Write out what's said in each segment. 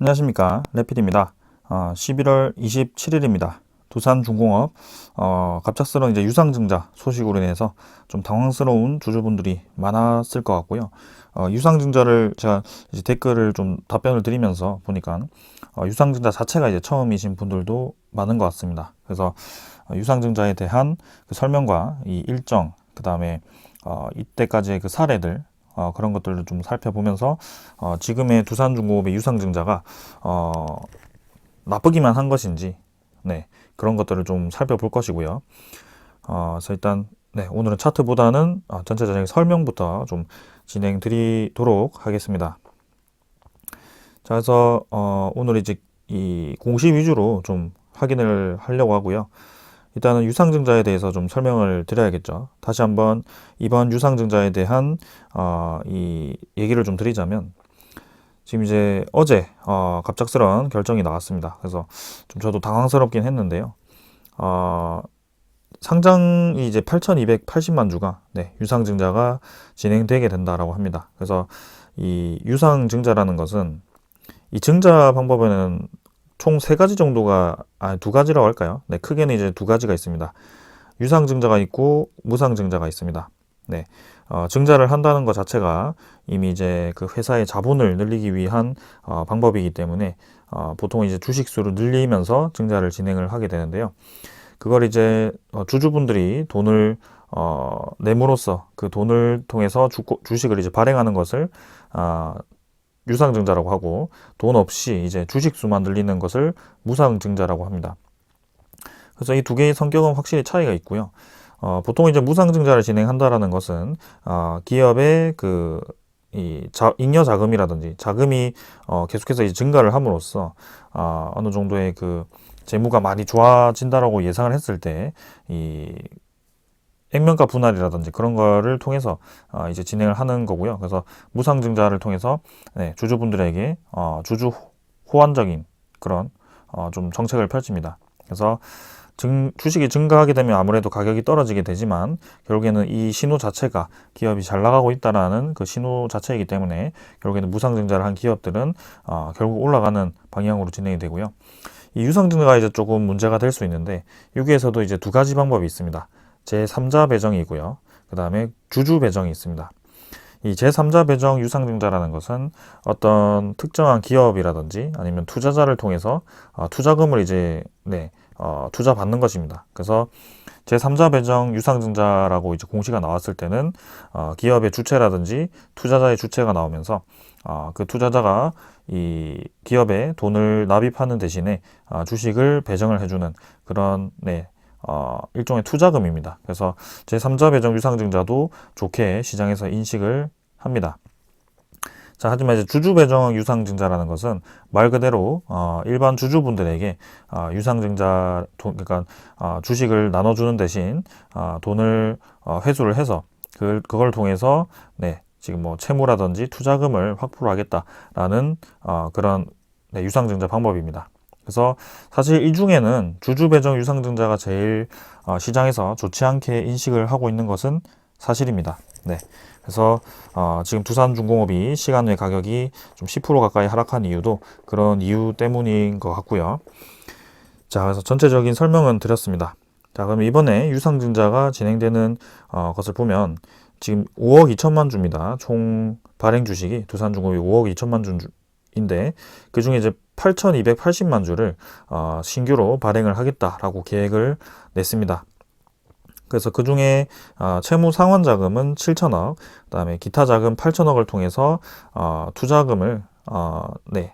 안녕하십니까, 래필입니다. 11월 27일입니다. 두산중공업 갑작스러운 이제 유상증자 소식으로 인해서 좀 당황스러운 주주분들이 많았을 것 같고요. 유상증자를 제가 이제 댓글을 좀 답변을 드리면서 보니까 유상증자 자체가 이제 처음이신 분들도 많은 것 같습니다. 그래서 유상증자에 대한 그 설명과 이 일정, 그 다음에 이때까지의 그 사례들, 그런 것들을 좀 살펴보면서 지금의 두산중공업의 유상증자가 나쁘기만 한 것인지, 네, 그런 것들을 좀 살펴볼 것이고요. 그래서 일단 오늘은 차트보다는 전체적인 설명부터 좀 진행드리도록 하겠습니다. 자, 그래서 오늘 이제 이 공시 위주로 좀 확인을 하려고 하고요. 일단은 유상증자에 대해서 좀 설명을 드려야겠죠. 다시 한번 이번 유상증자에 대한 이 얘기를 좀 드리자면, 지금 이제 어제 갑작스러운 결정이 나왔습니다. 그래서 좀 저도 당황스럽긴 했는데요. 상장이 이제 8,280만 주가 유상증자가 진행되게 된다라고 합니다. 그래서 이 유상증자라는 것은 이 증자 방법에는 총 세 가지 정도가, 두 가지라고 할까요? 네, 크게는 이제 두 가지가 있습니다. 유상증자가 있고 무상증자가 있습니다. 네, 증자를 한다는 것 자체가 이미 이제 그 회사의 자본을 늘리기 위한 방법이기 때문에 보통 이제 주식수를 늘리면서 증자를 진행을 하게 되는데요. 그걸 이제 주주분들이 돈을 내므로써 그 돈을 통해서 주식을 이제 발행하는 것을 유상증자라고 하고, 돈 없이 이제 주식수만 늘리는 것을 무상증자라고 합니다. 그래서 이 두 개의 성격은 확실히 차이가 있고요. 보통 이제 무상증자를 진행한다라는 것은 기업의 그 잉여 자금이라든지 자금이 계속해서 이제 증가를 함으로써 어느 정도의 그 재무가 많이 좋아진다라고 예상을 했을 때 이 액면가 분할이라든지 그런 거를 통해서 이제 진행을 하는 거고요. 그래서 무상증자를 통해서 주주분들에게 주주 호환적인 그런 좀 정책을 펼칩니다. 그래서 주식이 증가하게 되면 아무래도 가격이 떨어지게 되지만, 결국에는 이 신호 자체가 기업이 잘 나가고 있다라는 그 신호 자체이기 때문에 결국에는 무상증자를 한 기업들은 결국 올라가는 방향으로 진행이 되고요. 이 유상증자가 이제 조금 문제가 될 수 있는데, 여기에서도 이제 두 가지 방법이 있습니다. 제3자 배정이 있고요. 그 다음에 주주 배정이 있습니다. 이 제3자 배정 유상증자라는 것은 어떤 특정한 기업이라든지 아니면 투자자를 통해서 투자금을 이제 투자 받는 것입니다. 그래서 제3자 배정 유상증자라고 이제 공시가 나왔을 때는 기업의 주체라든지 투자자의 주체가 나오면서 그 투자자가 이 기업에 돈을 납입하는 대신에 주식을 배정을 해주는 그런 일종의 투자금입니다. 그래서 제3자 배정 유상증자도 좋게 시장에서 인식을 합니다. 자, 하지만 이제 주주 배정 유상증자라는 것은 말 그대로 일반 주주분들에게 유상증자 그러니까 주식을 나눠주는 대신 돈을 회수를 해서 그걸 통해서 지금 뭐 채무라든지 투자금을 확보를 하겠다라는 그런 유상증자 방법입니다. 그래서 사실 이 중에는 주주 배정 유상증자가 제일 시장에서 좋지 않게 인식을 하고 있는 것은 사실입니다. 그래서 지금 두산중공업이 시간 외 가격이 좀 10% 가까이 하락한 이유도 그런 이유 때문인 것 같고요. 자, 그래서 전체적인 설명은 드렸습니다. 자, 그럼 이번에 유상증자가 진행되는 것을 보면 지금 5억 2천만 주입니다. 총 발행 주식이 두산중공업이 5억 2천만 주인데, 그 중에 이제 8,280만 주를 신규로 발행을 하겠다라고 계획을 냈습니다. 그래서 그 중에 채무 상환 자금은 7천억, 그다음에 기타 자금 8천억을 통해서 투자금을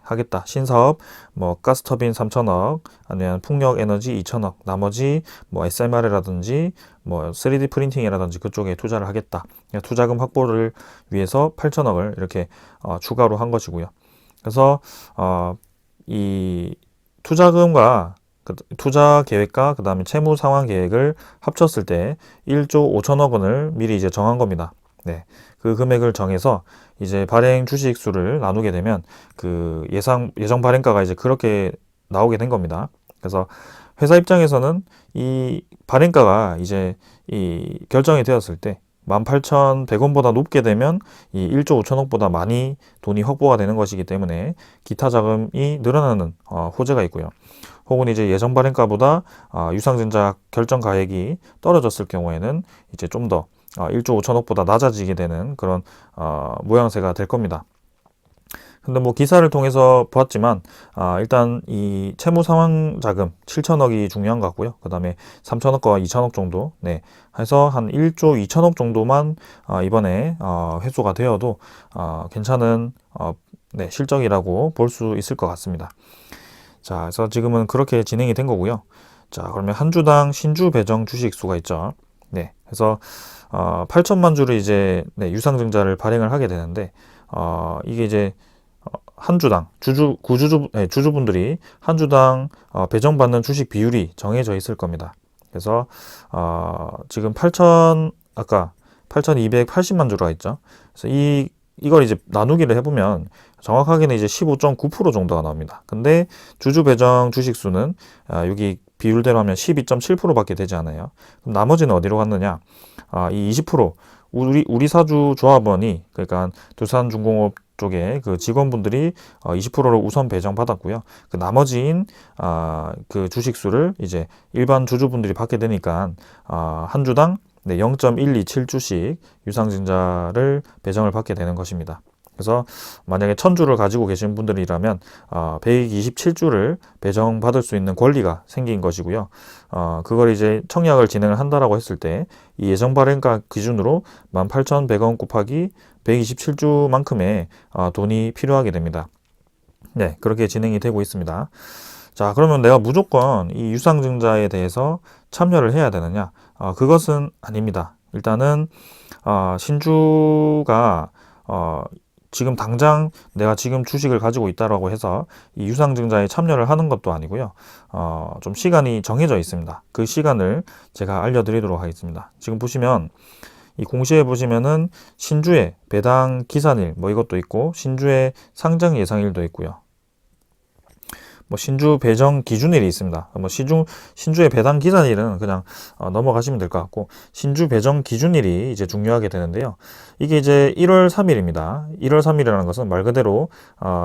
하겠다. 신사업 뭐 가스터빈 3천억, 아니면 풍력 에너지 2천억, 나머지 뭐 SMR이라든지 뭐 3D 프린팅이라든지 그쪽에 투자를 하겠다. 투자금 확보를 위해서 8천억을 이렇게 추가로 한 것이고요. 그래서 이 투자금과 투자 계획과 그 다음에 채무 상환 계획을 합쳤을 때 1조 5천억 원을 미리 이제 정한 겁니다. 그 금액을 정해서 이제 발행 주식 수를 나누게 되면 그 예정 발행가가 이제 그렇게 나오게 된 겁니다. 그래서 회사 입장에서는 이 발행가가 이제 이 결정이 되었을 때 18,100원보다 높게 되면 이 1조 5천억보다 많이 돈이 확보가 되는 것이기 때문에 기타 자금이 늘어나는 호재가 있고요. 혹은 이제 예정 발행가보다 유상증자 결정 가액이 떨어졌을 경우에는 이제 좀 더 1조 5천억보다 낮아지게 되는 그런 모양새가 될 겁니다. 근데 뭐 기사를 통해서 보았지만 일단 이 채무 상환 자금 7천억이 중요한 것 같고요. 그 다음에 3천억과 2천억 정도 해서 한 1조 2천억 정도만 이번에 회수가 되어도 괜찮은 실적이라고 볼 수 있을 것 같습니다. 자, 그래서 지금은 그렇게 진행이 된 거고요. 자, 그러면 한 주당 신주 배정 주식 수가 있죠. 네, 그래서 8천만 주를 이제 유상증자를 발행을 하게 되는데 이게 이제 한 주당 주주분들이 한 주당 배정받는 주식 비율이 정해져 있을 겁니다. 그래서 지금 아까 8,280만 주가 있죠. 그래서 이걸 이제 나누기를 해보면 정확하게는 이제 15.9% 정도가 나옵니다. 근데 주주 배정 주식 수는 여기 비율대로 하면 12.7%밖에 되지 않아요. 그럼 나머지는 어디로 갔느냐? 이 20% 우리 사주 조합원이 그러니까 두산중공업 쪽에 그 직원분들이 20%를 우선 배정받았고요. 그 나머지인 그 주식수를 이제 일반 주주분들이 받게 되니까 한 주당 0.127주씩 유상증자를 배정을 받게 되는 것입니다. 그래서 만약에 1000주를 가지고 계신 분들이라면 127주를 배정받을 수 있는 권리가 생긴 것이고요. 그걸 이제 청약을 진행을 한다라고 했을 때 이 예정 발행가 기준으로 18,100원 곱하기 127주만큼의 돈이 필요하게 됩니다. 네, 그렇게 진행이 되고 있습니다. 자, 그러면 내가 무조건 이 유상증자에 대해서 참여를 해야 되느냐? 그것은 아닙니다. 일단은 신주가 지금 당장 내가 지금 주식을 가지고 있다라고 해서 이 유상증자에 참여를 하는 것도 아니고요. 좀 시간이 정해져 있습니다. 그 시간을 제가 알려드리도록 하겠습니다. 지금 보시면 이 공시에 보시면은 신주의 배당 기산일 뭐 이것도 있고 신주의 상장 예상일도 있고요. 뭐 신주 배정 기준일이 있습니다. 뭐 신주의 배당 기산일은 그냥 넘어가시면 될 것 같고 신주 배정 기준일이 이제 중요하게 되는데요. 이게 이제 1월 3일입니다. 1월 3일이라는 것은 말 그대로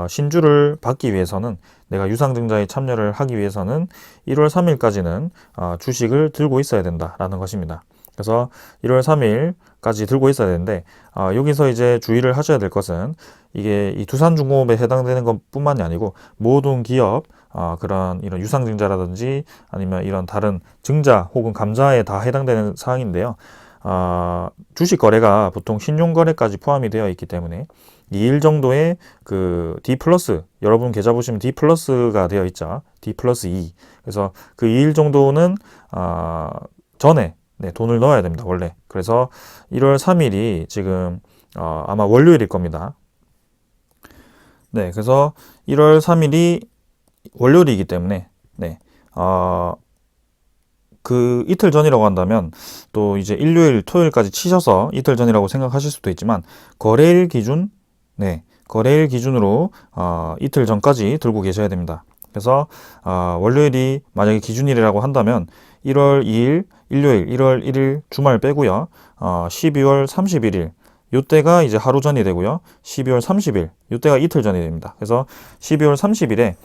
신주를 받기 위해서는 내가 유상증자에 참여를 하기 위해서는 1월 3일까지는 주식을 들고 있어야 된다라는 것입니다. 그래서 1월 3일까지 들고 있어야 되는데 여기서 이제 주의를 하셔야 될 것은 이게 이 두산중공업에 해당되는 것뿐만이 아니고 모든 기업 그런 이런 유상증자라든지 아니면 이런 다른 증자 혹은 감자에 다 해당되는 사항인데요. 주식 거래가 보통 신용 거래까지 포함이 되어 있기 때문에 2일 정도의 그 D 플러스 여러분 계좌 보시면 D 플러스가 되어 있죠. D 플러스 2. 그래서 그 2일 정도는 전에 돈을 넣어야 됩니다. 원래. 그래서 1월 3일이 지금 아마 월요일일 겁니다. 네, 그래서 1월 3일이 월요일이기 때문에 그 이틀 전이라고 한다면 또 이제 일요일, 토요일까지 치셔서 이틀 전이라고 생각하실 수도 있지만 거래일 기준으로 이틀 전까지 들고 계셔야 됩니다. 그래서 월요일이 만약에 기준일이라고 한다면 1월 2일, 일요일, 1월 1일 주말 빼고요. 12월 31일 요때가 이제 하루 전이 되고요. 12월 30일 요때가 이틀 전이 됩니다. 그래서 12월 30일까지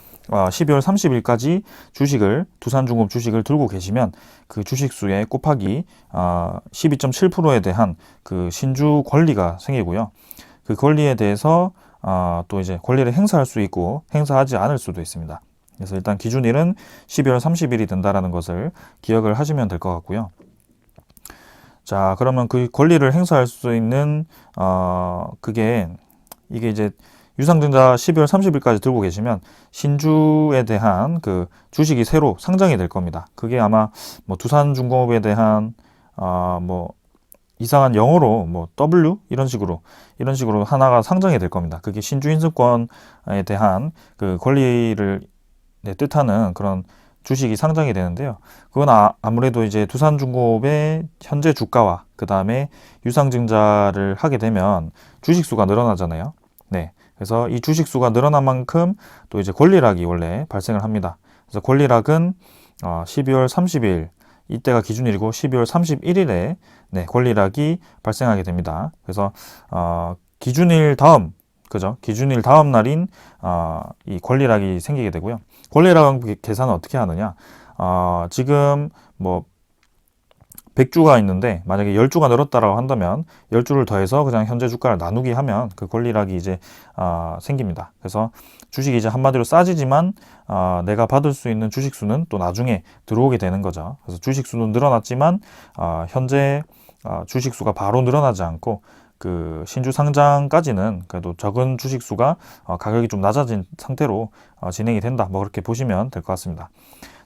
두산중공업 주식을 들고 계시면 그 주식수에 곱하기 12.7%에 대한 그 신주 권리가 생기고요. 그 권리에 대해서 또 이제 권리를 행사할 수 있고 행사하지 않을 수도 있습니다. 그래서 일단 기준일은 12월 30일이 된다라는 것을 기억을 하시면 될 것 같고요. 자, 그러면 그 권리를 행사할 수 있는 이게 이제 유상증자 12월 30일까지 들고 계시면 신주에 대한 그 주식이 새로 상장이 될 겁니다. 그게 아마 뭐 두산중공업에 대한 뭐 이상한 영어로 뭐 W 이런 식으로 하나가 상장이 될 겁니다. 그게 신주인수권에 대한 그 권리를 뜻하는 그런 주식이 상장이 되는데요. 그건 아무래도 이제 두산중공업의 현재 주가와 그 다음에 유상증자를 하게 되면 주식수가 늘어나잖아요. 네. 그래서 이 주식수가 늘어난 만큼 또 이제 권리락이 원래 발생을 합니다. 그래서 권리락은 12월 30일 이때가 기준일이고 12월 31일에 네, 권리락이 발생하게 됩니다. 그래서 기준일 다음 그죠? 기준일 다음 날인 이 권리락이 생기게 되고요. 권리락 계산은 어떻게 하느냐? 지금 뭐 100주가 있는데 만약에 10주가 늘었다라고 한다면 10주를 더해서 그냥 현재 주가를 나누기 하면 그 권리락이 이제 생깁니다. 그래서 주식이 이제 한마디로 싸지지만 내가 받을 수 있는 주식 수는 또 나중에 들어오게 되는 거죠. 그래서 주식 수는 늘어났지만 현재 주식 수가 바로 늘어나지 않고 그 신주 상장까지는 그래도 적은 주식 수가 가격이 좀 낮아진 상태로 진행이 된다. 뭐 그렇게 보시면 될 것 같습니다.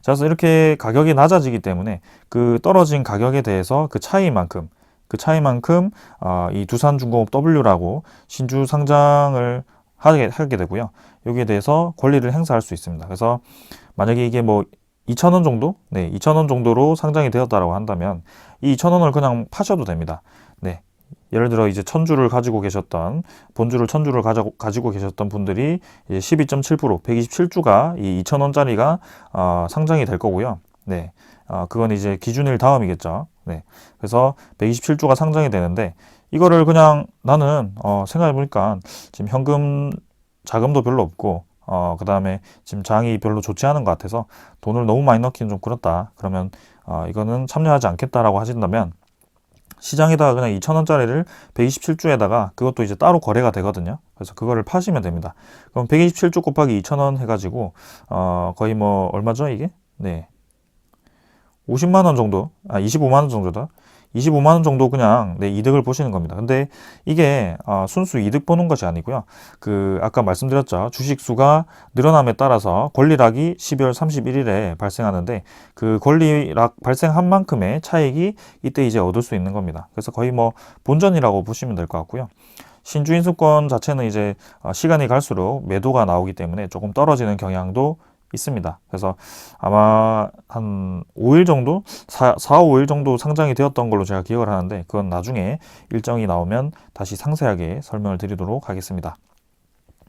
자, 그래서 이렇게 가격이 낮아지기 때문에 그 떨어진 가격에 대해서 그 차이만큼 이 두산중공업 W라고 신주 상장을 하게 되고요. 여기에 대해서 권리를 행사할 수 있습니다. 그래서 만약에 이게 뭐 2,000원 정도? 네, 2,000원 정도로 상장이 되었다라고 한다면 이 2,000원을 그냥 파셔도 됩니다. 네. 예를 들어 이제 1,000주를 가지고 계셨던 본주를 1,000주를 가지고 계셨던 분들이 이제 12.7% 127주가 이 2,000원짜리가 상장이 될 거고요. 네. 그건 이제 기준일 다음이겠죠. 네. 그래서 127주가 상장이 되는데 이거를 그냥 나는 생각해 보니까 지금 현금 자금도 별로 없고 그다음에 지금 장이 별로 좋지 않은 것 같아서 돈을 너무 많이 넣기는 좀 그렇다. 그러면 이거는 참여하지 않겠다라고 하신다면 시장에다가 그냥 2,000원짜리를 127주에다가 그것도 이제 따로 거래가 되거든요. 그래서 그거를 파시면 됩니다. 그럼 127주 곱하기 2,000원 해가지고 거의 뭐 얼마죠 이게? 네, 50만 원 정도, 25만 원 정도다. 25만 원 정도 그냥 네, 이득을 보시는 겁니다. 근데 이게 순수 이득 보는 것이 아니고요. 그 아까 말씀드렸죠. 주식 수가 늘어남에 따라서 권리락이 12월 31일에 발생하는데 그 권리락 발생한 만큼의 차익이 이때 이제 얻을 수 있는 겁니다. 그래서 거의 뭐 본전이라고 보시면 될 것 같고요. 신주인수권 자체는 이제 시간이 갈수록 매도가 나오기 때문에 조금 떨어지는 경향도 있습니다. 그래서 아마 한 5일 정도, 5일 정도 상장이 되었던 걸로 제가 기억을 하는데 그건 나중에 일정이 나오면 다시 상세하게 설명을 드리도록 하겠습니다.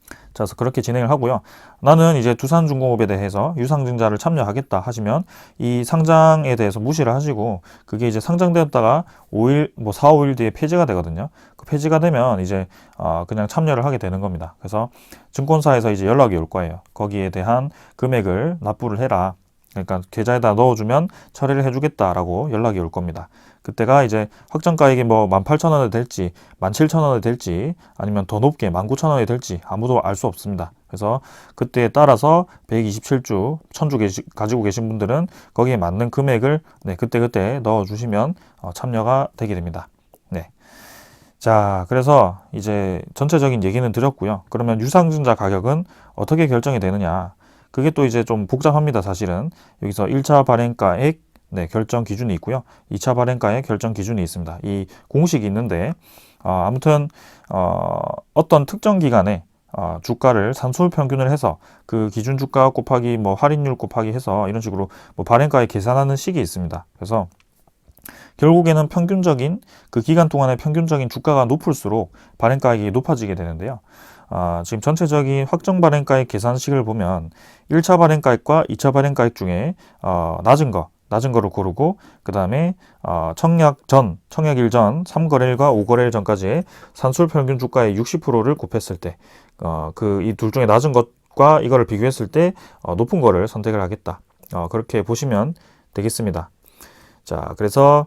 자, 그래서 그렇게 진행을 하고요. 나는 이제 두산중공업에 대해서 유상증자를 참여하겠다 하시면 이 상장에 대해서 무시를 하시고 그게 이제 상장되었다가 5일, 뭐 4, 5일 뒤에 폐지가 되거든요. 그 폐지가 되면 이제 그냥 참여를 하게 되는 겁니다. 그래서 증권사에서 이제 연락이 올 거예요. 거기에 대한 금액을 납부를 해라. 그러니까 계좌에다 넣어주면 처리를 해주겠다라고 연락이 올 겁니다. 그때가 이제 확정가액이 뭐 18,000원이 될지 17,000원이 될지 아니면 더 높게 19,000원이 될지 아무도 알 수 없습니다. 그래서 그때에 따라서 127주, 1,000주 가지고 계신 분들은 거기에 맞는 금액을 네, 그때 넣어주시면 참여가 되게 됩니다. 네. 자, 그래서 이제 전체적인 얘기는 드렸고요. 그러면 유상증자 가격은 어떻게 결정이 되느냐? 그게 또 이제 좀 복잡합니다, 사실은. 여기서 1차 발행가액 네, 결정 기준이 있고요. 2차 발행가액 결정 기준이 있습니다. 이 공식이 있는데 아무튼 어떤 특정 기간에 주가를 산술 평균을 해서 그 기준 주가 곱하기 뭐 할인율 곱하기 해서 이런 식으로 뭐 발행가액 계산하는 식이 있습니다. 그래서 결국에는 평균적인 그 기간 동안의 평균적인 주가가 높을수록 발행가액이 높아지게 되는데요. 지금 전체적인 확정 발행가액 계산식을 보면 1차 발행가액과 2차 발행가액 중에 낮은 거를 고르고 그 다음에 청약일 전 3거래일과 5거래일 전까지의 산술 평균 주가의 60%를 곱했을 때 그 이 둘 중에 낮은 것과 이거를 비교했을 때 높은 거를 선택을 하겠다. 그렇게 보시면 되겠습니다. 자, 그래서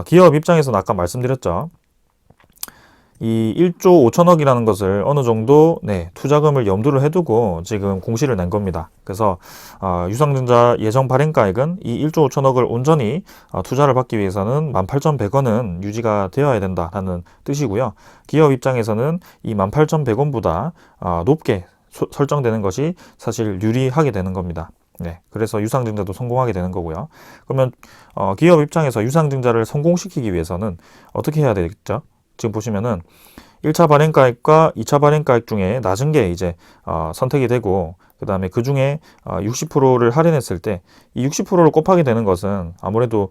기업 입장에서는 아까 말씀드렸죠. 이 1조 5천억이라는 것을 어느 정도 투자금을 염두를 해두고 지금 공시를 낸 겁니다. 그래서 유상증자 예정 발행가액은 이 1조 5천억을 온전히 투자를 받기 위해서는 18,100원은 유지가 되어야 된다라는 뜻이고요. 기업 입장에서는 이 18,100원보다 높게 설정되는 것이 사실 유리하게 되는 겁니다. 네, 그래서 유상증자도 성공하게 되는 거고요. 그러면 기업 입장에서 유상증자를 성공시키기 위해서는 어떻게 해야 되겠죠? 지금 보시면은 1차 발행가액과 2차 발행가액 중에 낮은 게 이제 선택이 되고 그 다음에 그 중에 60%를 할인했을 때 이 60%를 곱하게 되는 것은 아무래도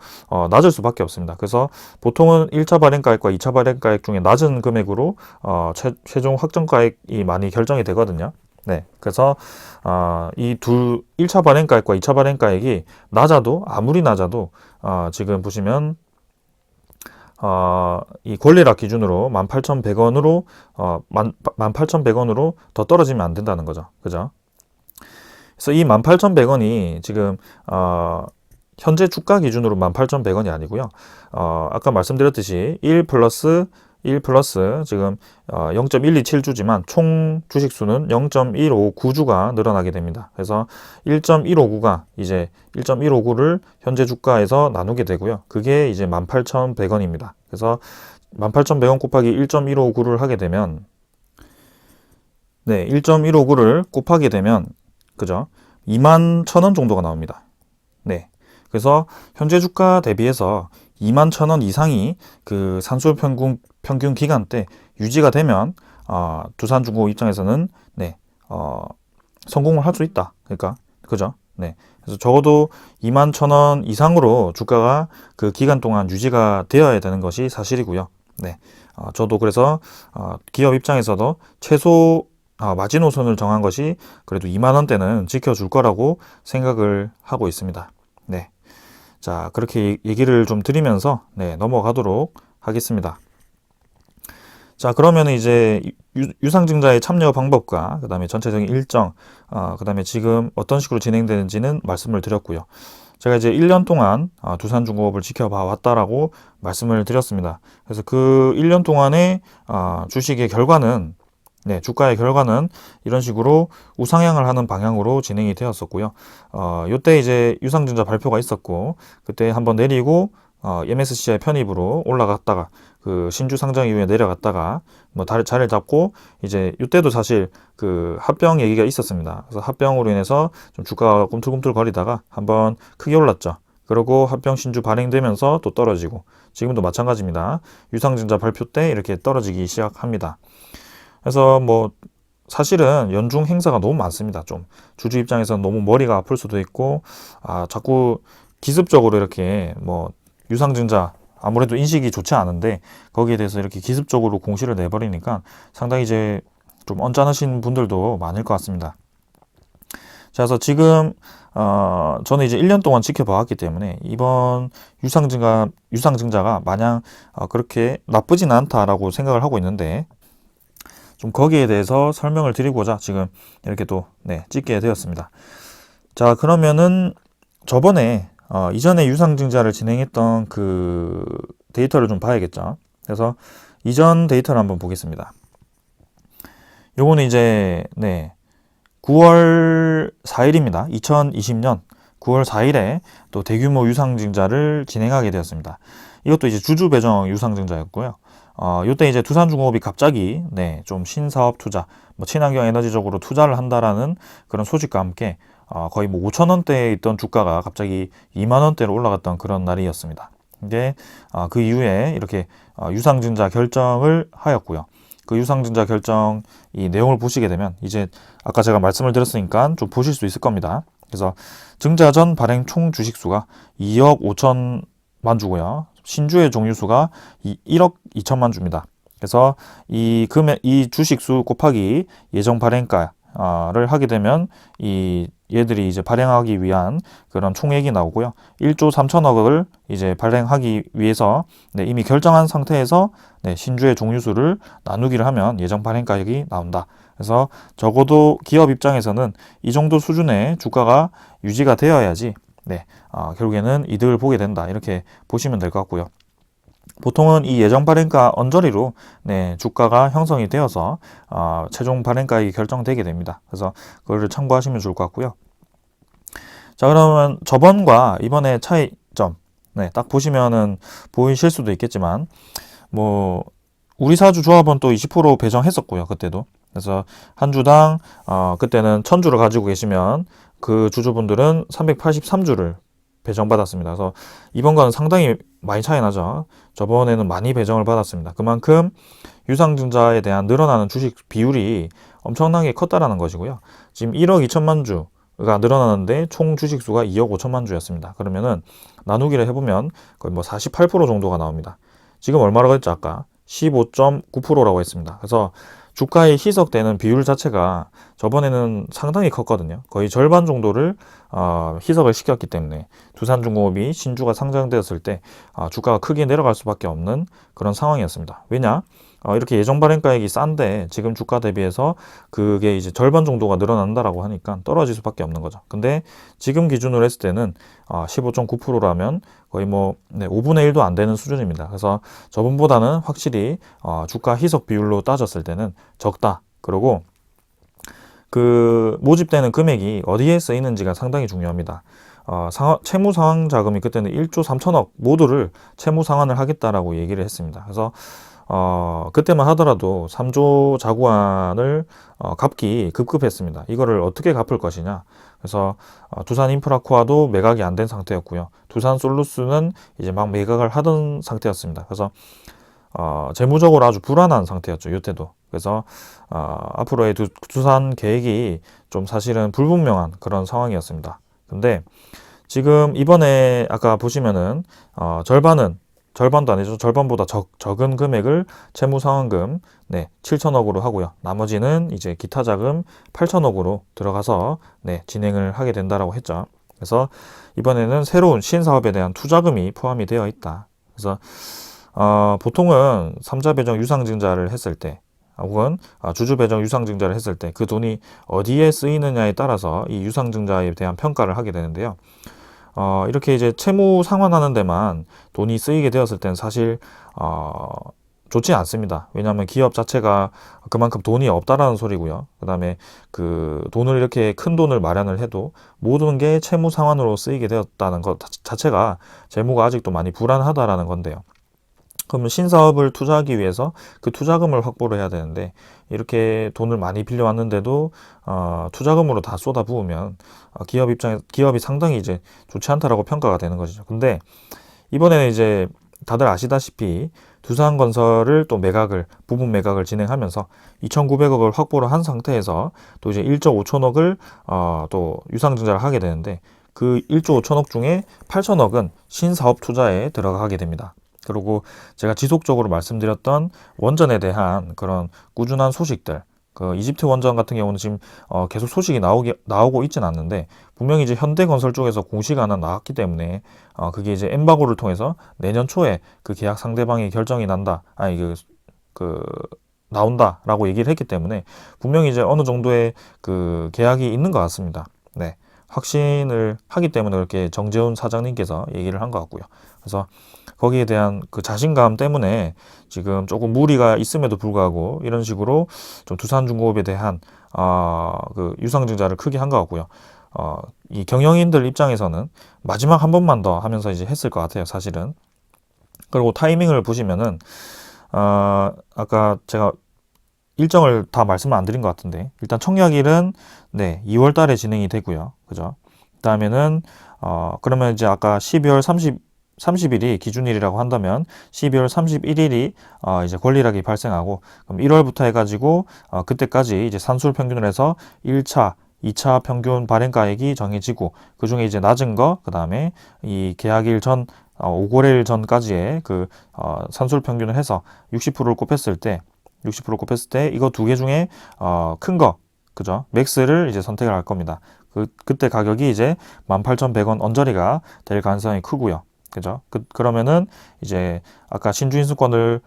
낮을 수밖에 없습니다. 그래서 보통은 1차 발행가액과 2차 발행가액 중에 낮은 금액으로 최종 확정가액이 많이 결정이 되거든요. 네. 그래서 이 1차 발행가액과 2차 발행가액이 낮아도 아무리 낮아도 지금 보시면 이 권리락 기준으로 18,100원으로 18,100원으로 더 떨어지면 안 된다는 거죠. 그죠? 그래서 이 18,100원이 지금 현재 주가 기준으로 18,100원이 아니고요. 아까 말씀드렸듯이 1 플러스 지금 0.127주지만 총 주식수는 0.159주가 늘어나게 됩니다. 그래서 1.159가 이제 1.159를 현재 주가에서 나누게 되고요. 그게 이제 18,100원입니다. 그래서 18,100원 곱하기 1.159를 하게 되면 1.159를 곱하게 되면 그죠? 21,000원 정도가 나옵니다. 네. 그래서 현재 주가 대비해서 21,000원 이상이 그 산술 평균 기간 때 유지가 되면 두산중공업 입장에서는 성공을 할 수 있다. 그러니까 그죠? 네. 그래서 적어도 21,000원 이상으로 주가가 그 기간 동안 유지가 되어야 되는 것이 사실이고요. 네. 저도 그래서 기업 입장에서도 최소 마지노선을 정한 것이 그래도 2만 원대는 지켜줄 거라고 생각을 하고 있습니다. 네. 자, 그렇게 얘기를 좀 드리면서 넘어가도록 하겠습니다. 자, 그러면 이제 유상증자의 참여 방법과 그 다음에 전체적인 일정, 그 다음에 지금 어떤 식으로 진행되는지는 말씀을 드렸고요. 제가 이제 1년 동안 두산중공업을 지켜봐 왔다라고 말씀을 드렸습니다. 그래서 그 1년 동안의 주식의 결과는 주가의 결과는 이런 식으로 우상향을 하는 방향으로 진행이 되었었고요. 요때 이제 유상증자 발표가 있었고, 그때 한번 내리고, MSCI 편입으로 올라갔다가, 그 신주 상장 이후에 내려갔다가, 자리를 잡고, 이제 요때도 사실 그 합병 얘기가 있었습니다. 그래서 합병으로 인해서 좀 주가가 꿈틀꿈틀 거리다가 한번 크게 올랐죠. 그리고 합병 신주 발행되면서 또 떨어지고, 지금도 마찬가지입니다. 유상증자 발표 때 이렇게 떨어지기 시작합니다. 그래서 사실은 연중 행사가 너무 많습니다. 좀 주주 입장에서는 너무 머리가 아플 수도 있고 자꾸 기습적으로 이렇게 유상증자 아무래도 인식이 좋지 않은데 거기에 대해서 이렇게 기습적으로 공시를 내버리니까 상당히 이제 좀 언짢으신 분들도 많을 것 같습니다. 자, 그래서 지금 저는 이제 1년 동안 지켜봐왔기 때문에 이번 유상증자가 마냥 그렇게 나쁘진 않다라고 생각을 하고 있는데 좀 거기에 대해서 설명을 드리고자 지금 이렇게 또 찍게 되었습니다. 자, 그러면은 저번에 이전에 유상증자를 진행했던 그 데이터를 좀 봐야겠죠. 그래서 이전 데이터를 한번 보겠습니다. 요거는 이제 9월 4일입니다. 2020년 9월 4일에 또 대규모 유상증자를 진행하게 되었습니다. 이것도 이제 주주 배정 유상증자였고요. 요때 이제 두산중공업이 갑자기 좀 신사업 투자, 친환경 에너지적으로 투자를 한다라는 그런 소식과 함께 거의 5,000원대에 있던 주가가 갑자기 2만 원대로 올라갔던 그런 날이었습니다. 이제 그 이후에 이렇게 유상증자 결정을 하였고요. 그 유상증자 결정 이 내용을 보시게 되면 이제 아까 제가 말씀을 드렸으니까 좀 보실 수 있을 겁니다. 그래서 증자 전 발행 총 주식수가 2억 5천만 주고요. 신주의 종류수가 1억 2천만 주입니다. 그래서 이 주식수 곱하기 예정 발행가를 하게 되면 얘들이 이제 발행하기 위한 그런 총액이 나오고요. 1조 3천억을 이제 발행하기 위해서 이미 결정한 상태에서 신주의 종류수를 나누기를 하면 예정 발행가액이 나온다. 그래서 적어도 기업 입장에서는 이 정도 수준의 주가가 유지가 되어야지 결국에는 이득을 보게 된다. 이렇게 보시면 될 것 같고요. 보통은 이 예정 발행가 언저리로 주가가 형성이 되어서 최종 발행가액이 결정되게 됩니다. 그래서 그거를 참고하시면 좋을 것 같고요. 자, 그러면 저번과 이번의 차이점 딱 보시면은 보이실 수도 있겠지만 우리사주 조합은 또 20% 배정했었고요. 그때도. 그래서 한 주당 그때는 1,000주를 가지고 계시면 그 주주분들은 383주를 배정받았습니다. 그래서 이번 거는 상당히 많이 차이 나죠. 저번에는 많이 배정을 받았습니다. 그만큼 유상증자에 대한 늘어나는 주식 비율이 엄청나게 컸다라는 것이고요. 지금 1억 2천만 주가 늘어나는데 총 주식수가 2억 5천만 주였습니다. 그러면은 나누기를 해보면 거의 48% 정도가 나옵니다. 지금 얼마라고 했죠? 아까 15.9%라고 했습니다. 그래서 주가에 희석되는 비율 자체가 저번에는 상당히 컸거든요. 거의 절반 정도를 희석을 시켰기 때문에 두산중공업이 신주가 상장되었을 때 주가가 크게 내려갈 수밖에 없는 그런 상황이었습니다. 왜냐? 이렇게 예정 발행가액이 싼데 지금 주가 대비해서 그게 이제 절반 정도가 늘어난다라고 하니까 떨어질 수밖에 없는 거죠. 근데 지금 기준으로 했을 때는 15.9%라면 거의 뭐 5분의 1도 안 되는 수준입니다. 그래서 저번보다는 확실히 주가 희석 비율로 따졌을 때는 적다. 그리고 그 모집되는 금액이 어디에 쓰이는지가 상당히 중요합니다. 채무 상환 자금이 그때는 1조 3천억 모두를 채무 상환을 하겠다라고 얘기를 했습니다. 그래서 그때만 하더라도 3조 자구안을 갚기 급급했습니다. 이거를 어떻게 갚을 것이냐. 그래서 두산 인프라코아도 매각이 안 된 상태였고요. 두산 솔루스는 이제 막 매각을 하던 상태였습니다. 그래서 재무적으로 아주 불안한 상태였죠. 요때도. 그래서 앞으로의 두산 계획이 좀 사실은 불분명한 그런 상황이었습니다. 근데 지금 이번에 아까 보시면은 절반도 아니죠. 절반보다 적은 금액을 채무상환금 7천억으로 하고요. 나머지는 이제 기타 자금 8천억으로 들어가서 진행을 하게 된다라고 했죠. 그래서 이번에는 새로운 신사업에 대한 투자금이 포함이 되어 있다. 그래서 보통은 3자 배정 유상증자를 했을 때 혹은 주주 배정 유상증자를 했을 때 그 돈이 어디에 쓰이느냐에 따라서 이 유상증자에 대한 평가를 하게 되는데요. 이렇게 이제 채무 상환하는 데만 돈이 쓰이게 되었을 때는 사실 좋지 않습니다. 왜냐하면 기업 자체가 그만큼 돈이 없다라는 소리고요. 그 다음에 그 돈을 이렇게 큰 돈을 마련을 해도 모든 게 채무 상환으로 쓰이게 되었다는 것 자체가 재무가 아직도 많이 불안하다라는 건데요. 그러면 신사업을 투자하기 위해서 그 투자금을 확보를 해야 되는데 이렇게 돈을 많이 빌려왔는데도 투자금으로 다 쏟아부으면 기업이 상당히 이제 좋지 않다라고 평가가 되는 것이죠. 근데 이번에는 이제 다들 아시다시피 두산건설을 또 부분 매각을 진행하면서 2,900억을 확보를 한 상태에서 또 이제 1조 5천억을 또 유상증자를 하게 되는데 그 1조 5천억 중에 8천억은 신사업 투자에 들어가게 됩니다. 그리고 제가 지속적으로 말씀드렸던 원전에 대한 그런 꾸준한 소식들, 그 이집트 원전 같은 경우는 지금 계속 소식이 나오고 있지는 않는데 분명히 이제 현대건설 쪽에서 공시가 하나 나왔기 때문에 그게 이제 엠바고를 통해서 내년 초에 그 계약 상대방이 결정이 나온다라고 얘기를 했기 때문에 분명히 이제 어느 정도의 그 계약이 있는 것 같습니다. 네. 확신을 하기 때문에 그렇게 정재훈 사장님께서 얘기를 한 것 같고요. 그래서 거기에 대한 그 자신감 때문에 지금 조금 무리가 있음에도 불구하고 이런 식으로 좀 두산중공업에 대한 그 유상증자를 크게 한 것 같고요. 이 경영인들 입장에서는 마지막 한 번만 더 하면서 이제 했을 것 같아요, 사실은. 그리고 타이밍을 보시면은 아까 제가 일정을 다 말씀을 안 드린 것 같은데 일단 청약일은 2월 달에 진행이 되고요. 그죠? 그다음에는 그러면 이제 아까 12월 30일이 기준일이라고 한다면 12월 31일이 이제 권리락이 발생하고 그럼 1월부터 해가지고 그때까지 이제 산술 평균을 해서 1차, 2차 평균 발행가액이 정해지고 그 중에 이제 낮은 거 그다음에 이 계약일 전 5거래일 전까지의 그 산술 평균을 해서 60%를 곱했을 때 이거 두 개 중에 큰 거, 그죠? 맥스를 이제 선택을 할 겁니다. 그때 가격이 이제 18,100원 언저리가 될 가능성이 크고요. 그죠? 그러면은 이제 아까 신주인수권을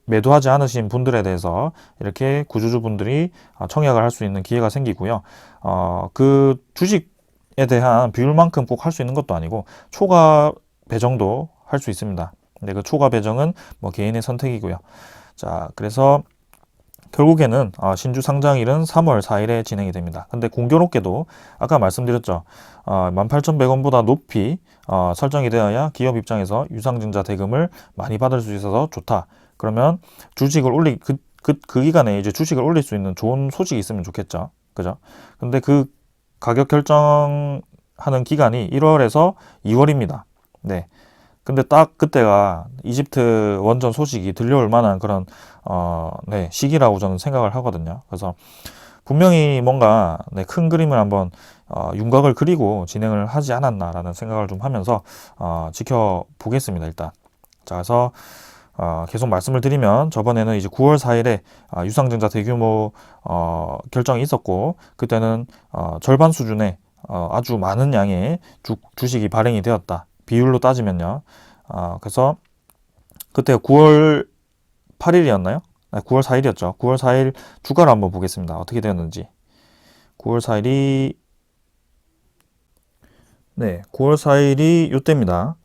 매도하지 않으신 분들에 대해서 이렇게 구주주분들이 청약을 할 수 있는 기회가 생기고요. 그 주식에 대한 비율만큼 꼭 할 수 있는 것도 아니고 초과 배정도 할 수 있습니다. 근데 그 초과 배정은 뭐 개인의 선택이고요. 자, 그래서 결국에는 신주 상장일은 3월 4일에 진행이 됩니다. 근데 공교롭게도 아까 말씀드렸죠. 18,100원보다 높이 설정이 되어야 기업 입장에서 유상증자 대금을 많이 받을 수 있어서 좋다. 그러면 주식을 그 기간에 이제 주식을 올릴 수 있는 좋은 소식이 있으면 좋겠죠. 그죠? 근데 그 가격 결정하는 기간이 1월에서 2월입니다. 네. 근데 딱 그때가 이집트 원전 소식이 들려올 만한 그런 시기라고 저는 생각을 하거든요. 그래서 분명히 뭔가 큰 그림을 한번 윤곽을 그리고 진행을 하지 않았나라는 생각을 좀 하면서 지켜보겠습니다. 일단 자, 그래서 계속 말씀을 드리면 저번에는 이제 9월 4일에 유상증자 대규모 결정이 있었고 그때는 절반 수준의 아주 많은 양의 주식이 발행이 되었다. 비율로 따지면요. 그래서 그때 9월 8일이었나요? 9월 4일이었죠. 9월 4일 주가를 한번 보겠습니다. 어떻게 되었는지. 9월 4일이 9월 4일이 이때입니다.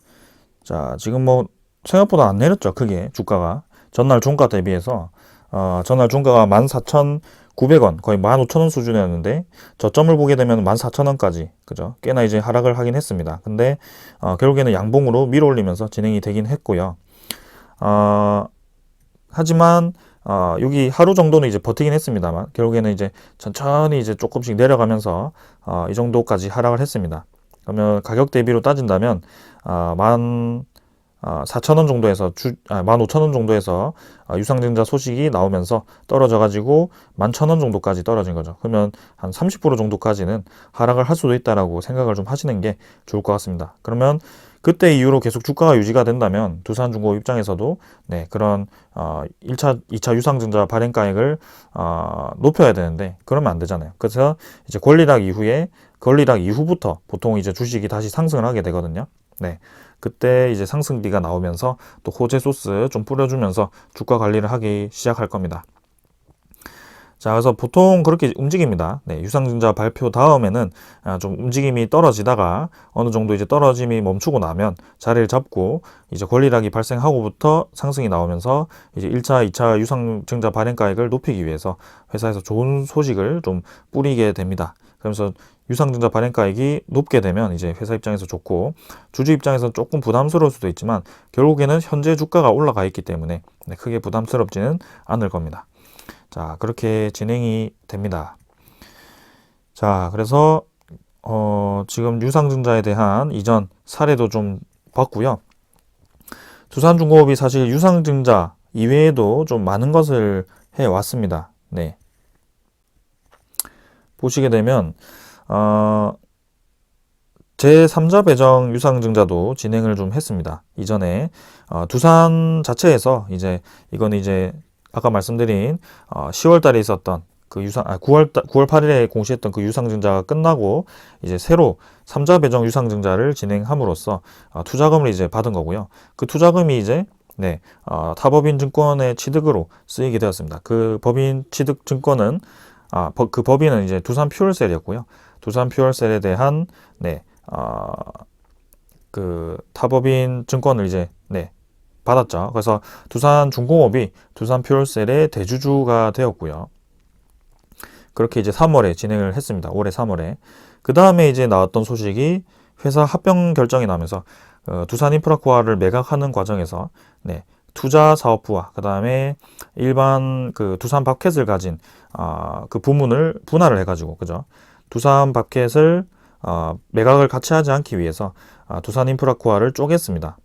자, 지금 뭐 생각보다 안 내렸죠. 크게 주가가. 전날 종가 대비해서 전날 종가가 14,900원, 거의 15,000원 수준이었는데 저점을 보게 되면 14,000원까지 그죠? 꽤나 이제 하락을 하긴 했습니다. 근데 결국에는 양봉으로 밀어올리면서 진행이 되긴 했고요. 하지만 여기 하루 정도는 이제 버티긴 했습니다만 결국에는 이제 천천히 이제 조금씩 내려가면서 이 정도까지 하락을 했습니다. 그러면 가격 대비로 따진다면 14,000원 정도에서 15,000원 정도에서 유상증자 소식이 나오면서 떨어져 가지고 11,000원 정도까지 떨어진 거죠. 그러면 한 30% 정도까지는 하락을 할 수도 있다라고 생각을 좀 하시는 게 좋을 것 같습니다. 그러면 그때 이후로 계속 주가가 유지가 된다면 두산중공업 입장에서도 그런 1차, 2차 유상증자 발행가액을 높여야 되는데 그러면 안 되잖아요. 그래서 이제 권리락 이후부터 보통 이제 주식이 다시 상승을 하게 되거든요. 그때 이제 상승기가 나오면서 또 호재 소스 좀 뿌려주면서 주가 관리를 하기 시작할 겁니다. 자, 그래서 보통 그렇게 움직입니다. 유상증자 발표 다음에는 좀 움직임이 떨어지다가 어느 정도 이제 떨어짐이 멈추고 나면 자리를 잡고 이제 권리락이 발생하고부터 상승이 나오면서 이제 1차, 2차 유상증자 발행가액을 높이기 위해서 회사에서 좋은 소식을 좀 뿌리게 됩니다. 그러면서 유상증자 발행가액이 높게 되면 이제 회사 입장에서 좋고 주주 입장에서는 조금 부담스러울 수도 있지만 결국에는 현재 주가가 올라가 있기 때문에 크게 부담스럽지는 않을 겁니다. 자, 그렇게 진행이 됩니다. 자, 그래서 지금 유상증자에 대한 이전 사례도 좀 봤고요. 두산중공업이 사실 유상증자 이외에도 좀 많은 것을 해왔습니다. 보시게 되면 제3자 배정 유상증자도 진행을 좀 했습니다. 이전에 두산 자체에서 이거는 아까 말씀드린 10월 달에 있었던 그 9월 8일에 공시했던 그 유상증자가 끝나고 이제 새로 3자 배정 유상증자를 진행함으로써 투자금을 이제 받은 거고요. 그 투자금이 타법인 증권의 취득으로 쓰이게 되었습니다. 그 법인 취득 증권은 그 법인은 이제 두산 퓨얼셀이었고요. 두산 퓨얼셀에 대한 그 타법인 증권을 받았죠. 그래서 두산중공업이 두산 퓨얼셀의 대주주가 되었고요. 그렇게 이제 3월에 진행을 했습니다. 올해 3월에. 그 다음에 이제 나왔던 소식이 회사 합병 결정이 나면서 두산인프라코아를 매각하는 과정에서 투자 사업부와 그 다음에 일반 그 두산 밥켓을 가진 그 부문을 분할을 해가지고 그죠? 두산 밥켓을 매각을 같이 하지 않기 위해서 두산인프라코아를 쪼갰습니다.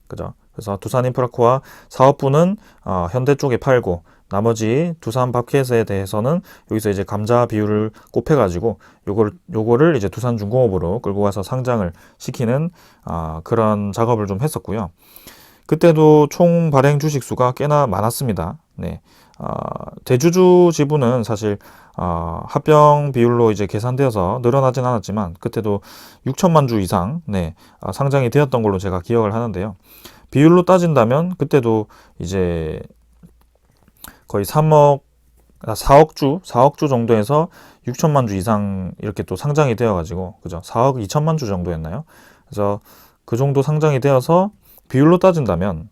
그죠? 그래서 두산인프라코아 사업부는 현대 쪽에 팔고 나머지 두산 밥켓에 대해서는 여기서 이제 감자 비율을 곱해가지고 요거를 이제 두산중공업으로 끌고 가서 상장을 시키는 그런 작업을 좀 했었고요. 그때도 총 발행 주식 수가 꽤나 많았습니다. 대주주 지분은 사실 합병 비율로 이제 계산되어서 늘어나진 않았지만 그때도 6천만 주 이상 상장이 되었던 걸로 제가 기억을 하는데요. 비율로 따진다면 그때도 이제 거의 4억 주 정도에서 6천만 주 이상 이렇게 또 상장이 되어가지고 그죠? 4억 2천만 주 정도였나요? 그래서 그 정도 상장이 되어서 비율로 따진다면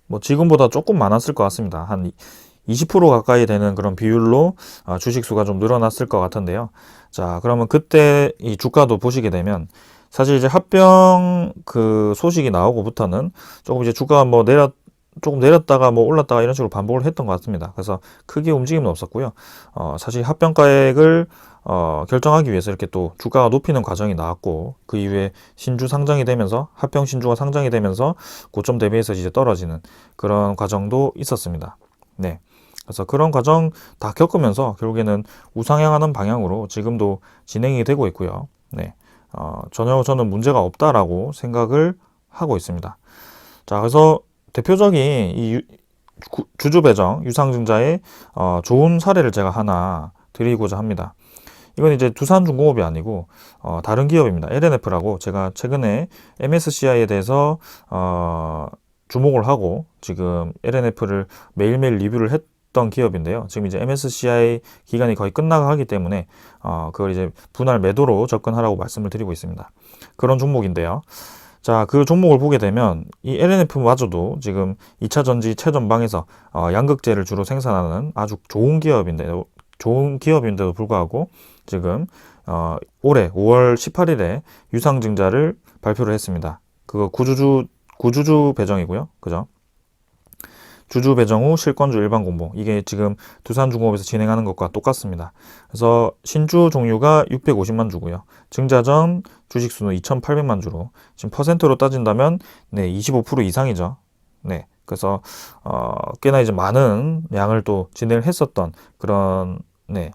뭐 지금보다 조금 많았을 것 같습니다. 한 20% 가까이 되는 그런 비율로 주식 수가 좀 늘어났을 것 같은데요. 자, 그러면 그때 이 주가도 보시게 되면 사실 이제 합병 그 소식이 나오고부터는 조금 이제 주가가 조금 내렸다가 올랐다가 이런 식으로 반복을 했던 것 같습니다. 그래서 크게 움직임은 없었고요. 사실 합병가액을 결정하기 위해서 이렇게 또 주가가 높이는 과정이 나왔고 그 이후에 신주 상장이 되면서 합병 신주가 상장이 되면서 고점 대비해서 이제 떨어지는 그런 과정도 있었습니다. 그래서 그런 과정 다 겪으면서 결국에는 우상향하는 방향으로 지금도 진행이 되고 있고요. 전혀 저는 문제가 없다라고 생각을 하고 있습니다. 자, 그래서 대표적인 이 주주 배정 유상증자의 좋은 사례를 제가 하나 드리고자 합니다. 이건 이제 두산중공업이 아니고 다른 기업입니다. LNF라고 제가 최근에 MSCI에 대해서 주목을 하고 지금 LNF를 매일매일 리뷰를 했던 기업인데요. 지금 이제 MSCI 기간이 거의 끝나가기 때문에 그걸 이제 분할 매도로 접근하라고 말씀을 드리고 있습니다. 그런 종목인데요. 자, 그 종목을 보게 되면 이 LNF마저도 지금 2차 전지 최전방에서 양극재를 주로 생산하는 아주 좋은 기업인데도 불구하고 지금 올해 5월 18일에 유상증자를 발표를 했습니다. 그거 구주주 배정이고요. 그죠? 주주 배정 후 실권주 일반 공모. 이게 지금 두산중공업에서 진행하는 것과 똑같습니다. 그래서 신주 종류가 650만 주고요. 증자 전 주식수는 2,800만 주로 지금 퍼센트로 따진다면 네, 25% 이상이죠. 네. 그래서 꽤나 이제 많은 양을 또 진행을 했었던 그런 네.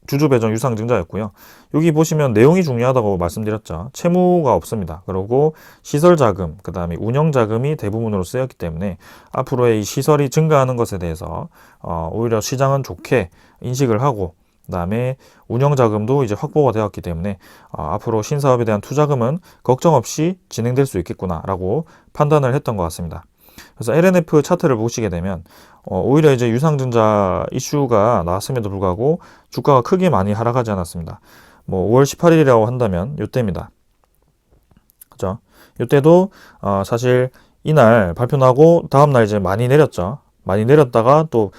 주주 배정 유상증자였고요. 여기 보시면 내용이 중요하다고 말씀드렸죠. 채무가 없습니다. 그리고 시설 자금, 그 다음에 운영 자금이 대부분으로 쓰였기 때문에 앞으로의 이 시설이 증가하는 것에 대해서 오히려 시장은 좋게 인식을 하고, 그 다음에 운영 자금도 이제 확보가 되었기 때문에 앞으로 신사업에 대한 투자금은 걱정 없이 진행될 수 있겠구나라고 판단을 했던 것 같습니다. 그래서 LNF 차트를 보시게 되면 오히려 이제 유상증자 이슈가 나왔음에도 불구하고 주가가 크게 많이 하락하지 않았습니다. 뭐 5월 18일이라고 한다면 이때입니다. 그죠? 이때도 사실 이날 발표 나고 다음날 이제 많이 내렸죠. 많이 내렸다가 또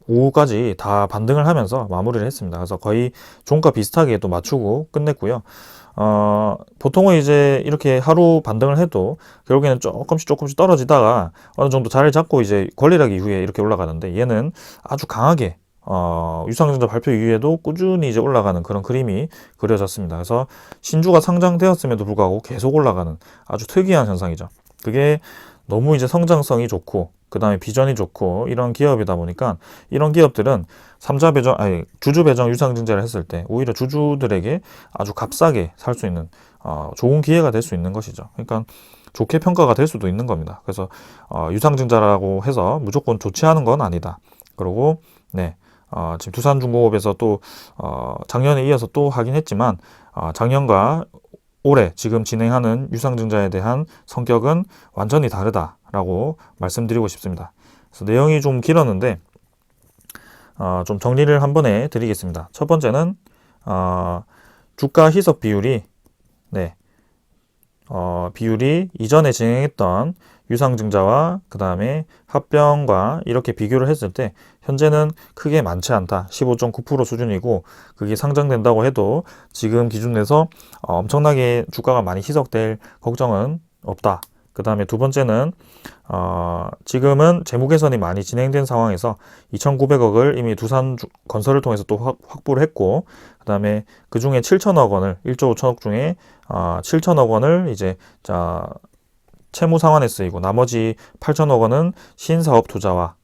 오후까지 다 반등을 하면서 마무리를 했습니다. 그래서 거의 종가 비슷하게 또 맞추고 끝냈고요. 보통은 이제 이렇게 하루 반등을 해도 결국에는 조금씩 떨어지다가 어느 정도 자리를 잡고 이제 권리락 이후에 이렇게 올라가는데, 얘는 아주 강하게 유상증자 발표 이후에도 꾸준히 이제 올라가는 그런 그림이 그려졌습니다. 그래서 신주가 상장되었음에도 불구하고 계속 올라가는 아주 특이한 현상이죠. 그게 너무 이제 성장성이 좋고 그 다음에 비전이 좋고 이런 기업이다 보니까 이런 기업들은 주주 배정 유상증자를 했을 때 오히려 주주들에게 아주 값싸게 살 수 있는 좋은 기회가 될 수 있는 것이죠. 그러니까 좋게 평가가 될 수도 있는 겁니다. 그래서 유상증자라고 해서 무조건 좋지 않은 건 아니다. 그리고 네, 지금 두산중공업에서 또 작년에 이어서 또 하긴 했지만 작년과 올해 지금 진행하는 유상증자에 대한 성격은 완전히 다르다라고 말씀드리고 싶습니다. 그래서 내용이 좀 길었는데 좀 정리를 한 번에 드리겠습니다. 첫 번째는 주가 희석 비율이 비율이 이전에 진행했던 유상증자와 그 다음에 합병과 이렇게 비교를 했을 때 현재는 크게 많지 않다. 15.9% 수준이고, 그게 상장된다고 해도 지금 기준 내서 엄청나게 주가가 많이 희석될 걱정은 없다. 그 다음에 두 번째는 지금은 재무 개선이 많이 진행된 상황에서 2,900억을 이미 두산건설을 통해서 또 확보를 했고, 그 다음에 그 중에 7천억 원을 1조 5천억 중에 7천억 원을 이제 채무 상환에 쓰이고, 나머지 8천억 원은 신사업 투자와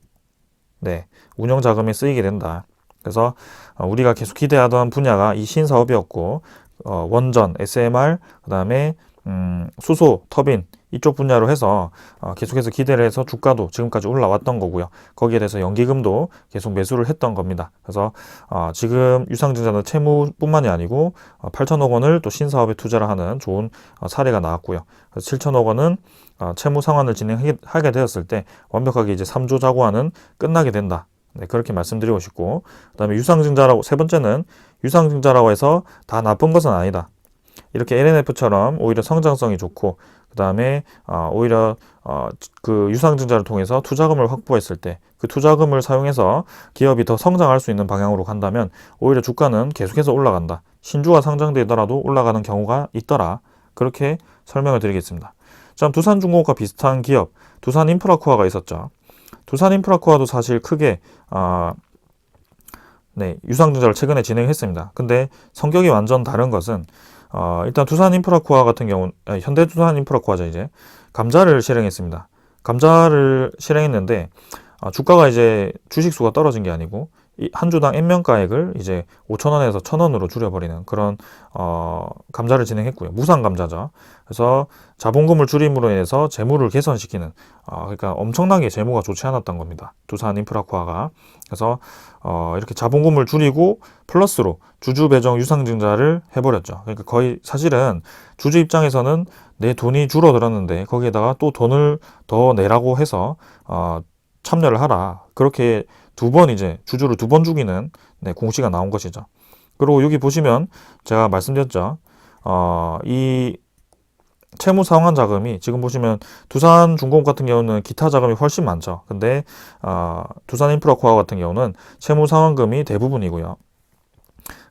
운영 자금에 쓰이게 된다. 그래서 우리가 계속 기대하던 분야가 이 신사업이었고, 원전, SMR, 그 다음에 수소, 터빈 이쪽 분야로 해서 계속해서 기대를 해서 주가도 지금까지 올라왔던 거고요. 거기에 대해서 연기금도 계속 매수를 했던 겁니다. 그래서 지금 유상증자는 채무뿐만이 아니고 8천억 원을 또 신사업에 투자를 하는 좋은 사례가 나왔고요. 그래서 7천억 원은 채무 상환을 진행하게 되었을 때 완벽하게 이제 3조 자구안은 끝나게 된다. 네, 그렇게 말씀드리고 싶고, 그 다음에 세 번째는 유상증자라고 해서 다 나쁜 것은 아니다. 이렇게 LNF처럼 오히려 성장성이 좋고, 그 다음에 오히려 그 유상증자를 통해서 투자금을 확보했을 때 그 투자금을 사용해서 기업이 더 성장할 수 있는 방향으로 간다면 오히려 주가는 계속해서 올라간다. 신주가 상장되더라도 올라가는 경우가 있더라. 그렇게 설명을 드리겠습니다. 자, 두산중공업과 비슷한 기업 두산인프라코아가 있었죠. 두산인프라코아도 사실 크게 유상증자를 최근에 진행했습니다. 근데 성격이 완전 다른 것은 일단 두산인프라코아 같은 경우는 현대두산인프라코아죠. 이제 감자를 실행했습니다. 감자를 실행했는데 주가가 이제 주식수가 떨어진 게 아니고 이 한 주당 N명가액을 이제 5,000원에서 1,000원으로 줄여버리는 그런 감자를 진행했고요. 무상 감자죠. 그래서 자본금을 줄임으로 인해서 재무를 개선시키는 그러니까 엄청나게 재무가 좋지 않았던 겁니다. 두산인프라코아가. 그래서 이렇게 자본금을 줄이고 플러스로 주주 배정 유상증자를 해버렸죠. 그러니까 거의 사실은 주주 입장에서는 내 돈이 줄어들었는데 거기에다가 또 돈을 더 내라고 해서 참여를 하라. 그렇게 두 번 이제 주주를 두 번 죽이는 공시가 나온 것이죠. 그리고 여기 보시면 제가 말씀드렸죠. 이 채무 상환 자금이 지금 보시면 두산중공업 같은 경우는 기타 자금이 훨씬 많죠. 근데 두산인프라코아 같은 경우는 채무 상환금이 대부분이고요.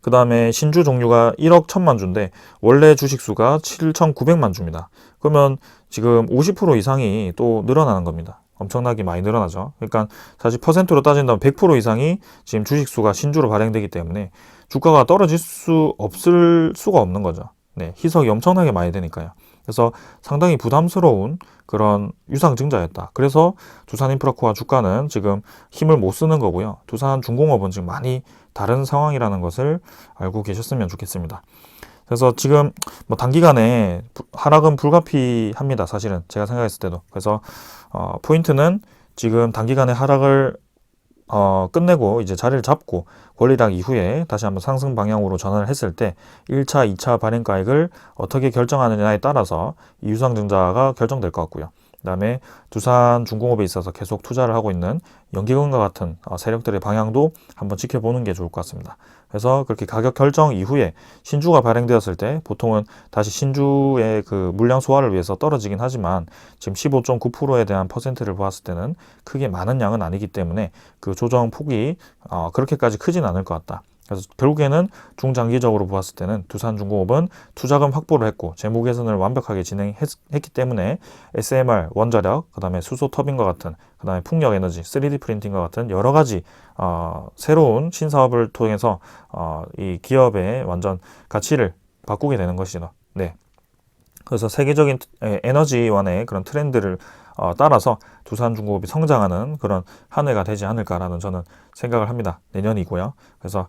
그 다음에 신주 종류가 1억 1천만 주인데 원래 주식수가 7,900만 주입니다. 그러면 지금 50% 이상이 또 늘어나는 겁니다. 엄청나게 많이 늘어나죠. 그러니까 사실 퍼센트로 따진다면 100% 이상이 지금 주식수가 신주로 발행되기 때문에 주가가 떨어질 수 없을 수가 없는 거죠. 네, 희석이 엄청나게 많이 되니까요. 그래서 상당히 부담스러운 그런 유상증자였다. 그래서 두산인프라코아 주가는 지금 힘을 못 쓰는 거고요. 두산중공업은 지금 많이 다른 상황이라는 것을 알고 계셨으면 좋겠습니다. 그래서 지금 뭐 단기간에 하락은 불가피합니다. 사실은 제가 생각했을 때도. 그래서 포인트는 지금 단기간에 하락을 끝내고 이제 자리를 잡고 권리락 이후에 다시 한번 상승 방향으로 전환을 했을 때 1차, 2차 발행가액을 어떻게 결정하느냐에 따라서 이 유상증자가 결정될 것 같고요. 그 다음에 두산중공업에 있어서 계속 투자를 하고 있는 연기금과 같은 세력들의 방향도 한번 지켜보는 게 좋을 것 같습니다. 그래서 그렇게 가격 결정 이후에 신주가 발행되었을 때 보통은 다시 신주의 그 물량 소화를 위해서 떨어지긴 하지만 지금 15.9%에 대한 퍼센트를 보았을 때는 크게 많은 양은 아니기 때문에 그 조정 폭이 그렇게까지 크진 않을 것 같다. 그래서 결국에는 중장기적으로 보았을 때는 두산중공업은 투자금 확보를 했고 재무 개선을 완벽하게 진행했기 때문에 SMR, 원자력, 그 다음에 수소 터빈과 같은, 그 다음에 풍력 에너지, 3D 프린팅과 같은 여러 가지 새로운 신사업을 통해서 이 기업의 완전 가치를 바꾸게 되는 것이죠. 네. 그래서 세계적인 에너지원의 그런 트렌드를 따라서 두산중공업이 성장하는 그런 한 해가 되지 않을까라는 저는 생각을 합니다. 내년이고요. 그래서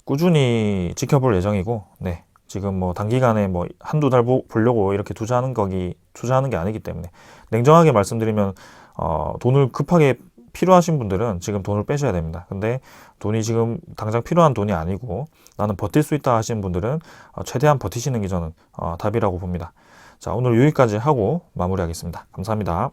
꾸준히 지켜볼 예정이고, 네. 지금 뭐 단기간에 뭐 한두 달 보려고 이렇게 투자하는 게 아니기 때문에 냉정하게 말씀드리면 돈을 급하게 필요하신 분들은 지금 돈을 빼셔야 됩니다. 근데 돈이 지금 당장 필요한 돈이 아니고 나는 버틸 수 있다 하시는 분들은 최대한 버티시는 게 저는 답이라고 봅니다. 자, 오늘 여기까지 하고 마무리하겠습니다. 감사합니다.